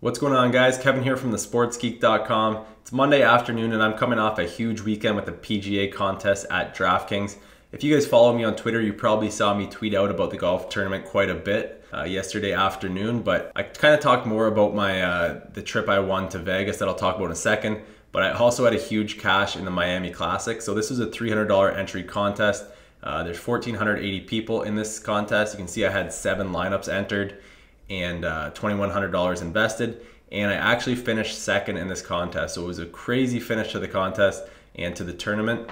What's going on, guys? Kevin here from thesportsgeek.com. It's Monday afternoon and I'm coming off a huge weekend with the PGA contest at DraftKings. If you guys follow me on Twitter, you probably saw me tweet out about the golf tournament quite a bit yesterday afternoon, but I kind of talked more about my the trip I won to Vegas that I'll talk about in a second. But I also had a huge cash in the Miami Classic. So this was a $300 entry contest. There's 1,480 people in this contest. You can see I had 7 lineups entered and $2,100 invested, and I actually finished second in this contest. So it was a crazy finish to the contest and to the tournament,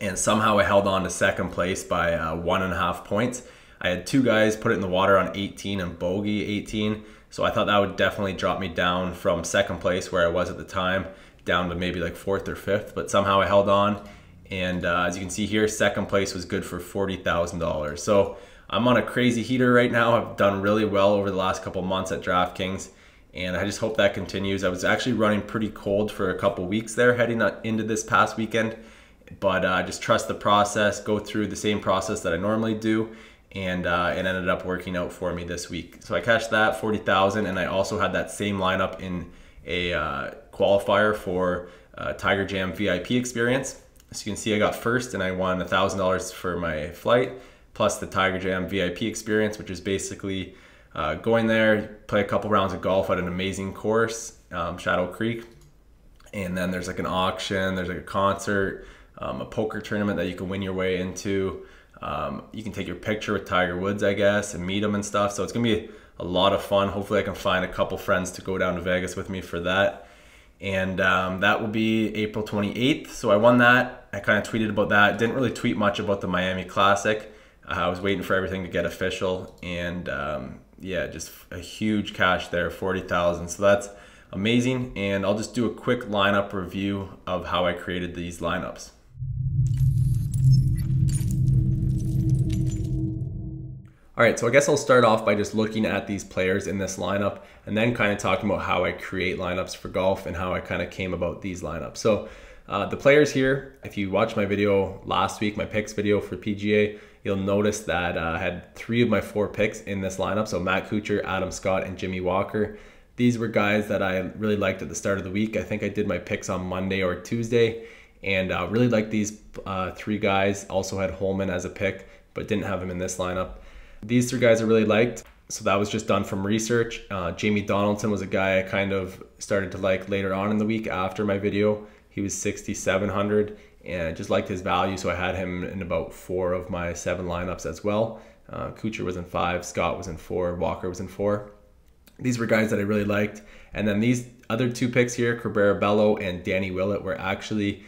and somehow I held on to second place by 1.5 points. I had 2 guys put it in the water on 18 and bogey 18, so I thought that would definitely drop me down from second place where I was at the time down to maybe like 4th or 5th, but somehow I held on, and as you can see here, second place was good for $40,000. So I'm on a crazy heater right now. I've done really well over the last couple months at DraftKings, and I just hope that continues. I was actually running pretty cold for a couple weeks there heading into this past weekend, but just trust the process, go through the same process that I normally do, and it ended up working out for me this week. So I cashed that, 40,000, and I also had that same lineup in a qualifier for Tiger Jam VIP experience. So you can see I got first and I won $1,000 for my flight, plus the Tiger Jam VIP experience, which is basically going there, play a couple rounds of golf at an amazing course, Shadow Creek, and then there's like an auction, there's like a concert, a poker tournament that you can win your way into. You can take your picture with Tiger Woods, I guess, and meet him and stuff. So it's gonna be a lot of fun. Hopefully I can find a couple friends to go down to Vegas with me for that. And that will be April 28th. So I won that. I kind of tweeted about that. Didn't really tweet much about the Miami Classic. I was waiting for everything to get official, and yeah, just a huge cash there, 40,000. So that's amazing, and I'll just do a quick lineup review of how I created these lineups. All right, so I guess I'll start off by just looking at these players in this lineup and then kind of talking about how I create lineups for golf and how I kind of came about these lineups. So the players here, if you watched my video last week, my picks video for PGA, you'll notice that I had 3 of my 4 picks in this lineup. So Matt Kuchar, Adam Scott, and Jimmy Walker. These were guys that I really liked at the start of the week. I think I did my picks on Monday or Tuesday, and really liked these 3 guys. Also had Holman as a pick, but didn't have him in this lineup. These 3 guys I really liked, so that was just done from research. Jamie Donaldson was a guy I kind of started to like later on in the week after my video. He was 6,700, and I just liked his value, so I had him in about 4 of my 7 lineups as well. Kuchar was in 5, Scott was in 4, Walker was in 4. These were guys that I really liked. And then these other 2 picks here, Cabrera, Bello, and Danny Willett, were actually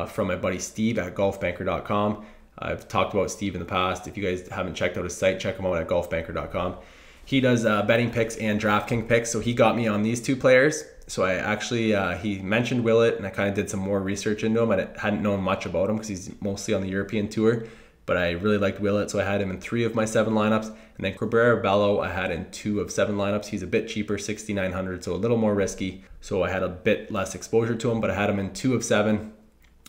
from my buddy Steve at golfbanker.com. I've talked about Steve in the past. If you guys haven't checked out his site, check him out at golfbanker.com. He does betting picks and DraftKings picks, so he got me on these 2 players. So I actually, he mentioned Willett, and I kind of did some more research into him. I hadn't known much about him because he's mostly on the European tour, but I really liked Willett, so I had him in 3 of my 7 lineups. And then Cabrera Bello I had in 2 of 7 lineups. He's a bit cheaper, 6,900, so a little more risky. So I had a bit less exposure to him, but I had him in 2 of 7.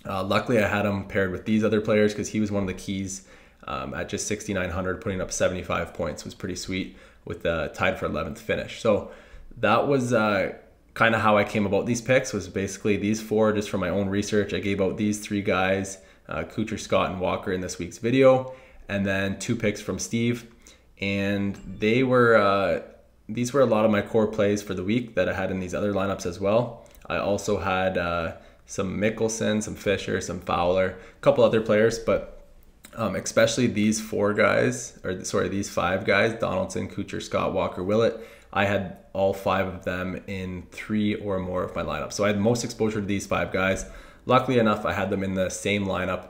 Luckily, I had him paired with these other players because he was one of the keys at just 6,900, putting up 75 points. It was pretty sweet with the tied for 11th finish. So that was kind of how I came about these picks, was basically these 4 just from my own research. I gave out these 3 guys, Kuchar, Scott, and Walker in this week's video, and then 2 picks from Steve. And they were these were a lot of my core plays for the week that I had in these other lineups as well. I also had some Mickelson, some Fisher, some Fowler, a couple other players, but especially these 4 guys, or sorry, these 5 guys, Donaldson, Kuchar, Scott, Walker, Willett, I had all 5 of them in 3 or more of my lineups. So I had most exposure to these 5 guys. Luckily enough, I had them in the same lineup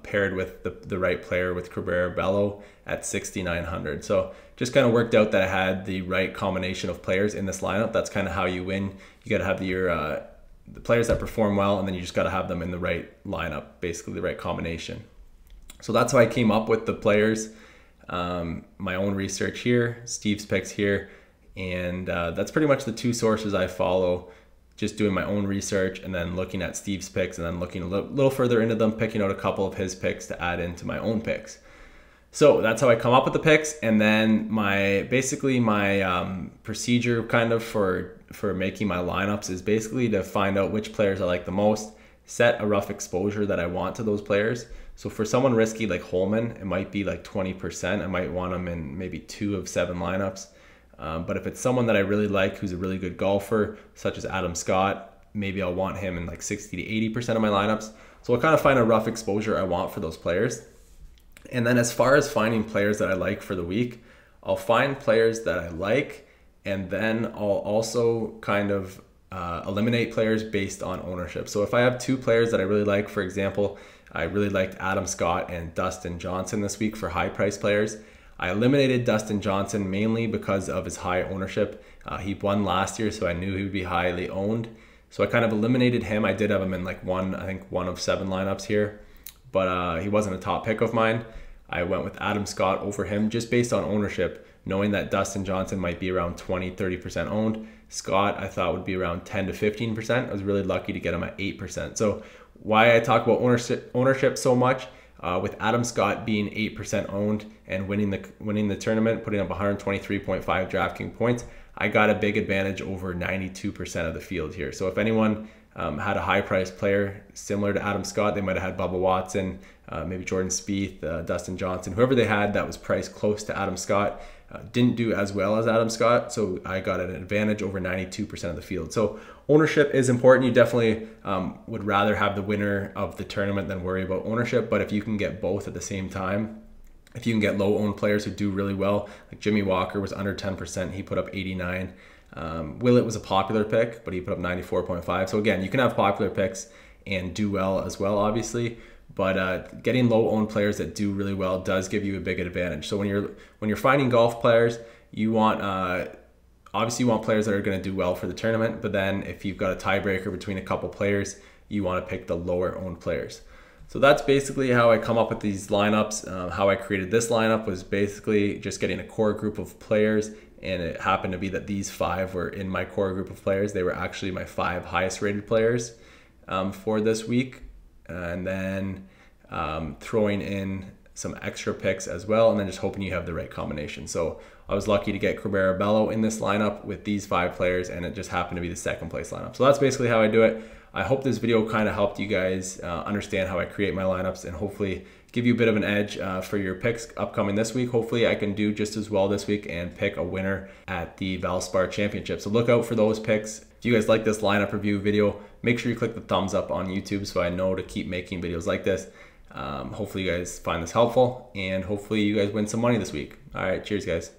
paired with the right player with Cabrera Bello at 6,900. So just kind of worked out that I had the right combination of players in this lineup. That's kind of how you win. You got to have the players that perform well, and then you just got to have them in the right lineup, basically the right combination. So that's how I came up with the players. My own research here, Steve's picks here, and that's pretty much the 2 sources I follow, just doing my own research and then looking at Steve's picks and then looking a little further into them, picking out a couple of his picks to add into my own picks. So that's how I come up with the picks, and then my procedure kind of for making my lineups is basically to find out which players I like the most, set a rough exposure that I want to those players. So for someone risky like Holman, it might be like 20%. I might want them in maybe 2 of 7 lineups. But if it's someone that I really like who's a really good golfer, such as Adam Scott, maybe I'll want him in like 60 to 80% of my lineups. So I'll kind of find a rough exposure I want for those players. And then as far as finding players that I like for the week, I'll find players that I like, and then I'll also kind of eliminate players based on ownership. So if I have 2 players that I really like, for example, I really liked Adam Scott and Dustin Johnson this week for high price players. I eliminated Dustin Johnson mainly because of his high ownership. He won last year, so I knew he would be highly owned. So I kind of eliminated him. I did have him in like one of 7 lineups here, but he wasn't a top pick of mine. I went with Adam Scott over him just based on ownership, knowing that Dustin Johnson might be around 20-30% owned. Scott I thought would be around 10 to 15%. I was really lucky to get him at 8%. So why I talk about ownership so much, with Adam Scott being 8% owned and winning the tournament, putting up 123.5 DraftKings points, I got a big advantage over 92% of the field here. So if anyone had a high price player similar to Adam Scott, they might have had Bubba Watson, maybe Jordan Spieth, Dustin Johnson, whoever they had that was priced close to Adam Scott, didn't do as well as Adam Scott. So I got an advantage over 92% of the field. So ownership is important. You definitely would rather have the winner of the tournament than worry about ownership. But if you can get both at the same time, if you can get low owned players who do really well, like Jimmy Walker was under 10%, he put up 89. Willett was a popular pick, but he put up 94.5. So again, you can have popular picks and do well as well, obviously. But getting low owned players that do really well does give you a big advantage. So when you're finding golf players, you want obviously you want players that are going to do well for the tournament. But then if you've got a tiebreaker between a couple players, you want to pick the lower owned players. So that's basically how I come up with these lineups. How I created this lineup was basically just getting a core group of players, and it happened to be that these 5 were in my core group of players. They were actually my 5 highest rated players for this week, and then throwing in some extra picks as well, and then just hoping you have the right combination. So I was lucky to get Cabrera, Bello in this lineup with these 5 players, and it just happened to be the second place lineup. So that's basically how I do it. I hope this video kind of helped you guys understand how I create my lineups, and hopefully give you a bit of an edge for your picks upcoming this week. Hopefully I can do just as well this week and pick a winner at the Valspar Championship. So look out for those picks. If you guys like this lineup review video, make sure you click the thumbs up on YouTube so I know to keep making videos like this. Hopefully you guys find this helpful, and hopefully you guys win some money this week. All right, cheers guys.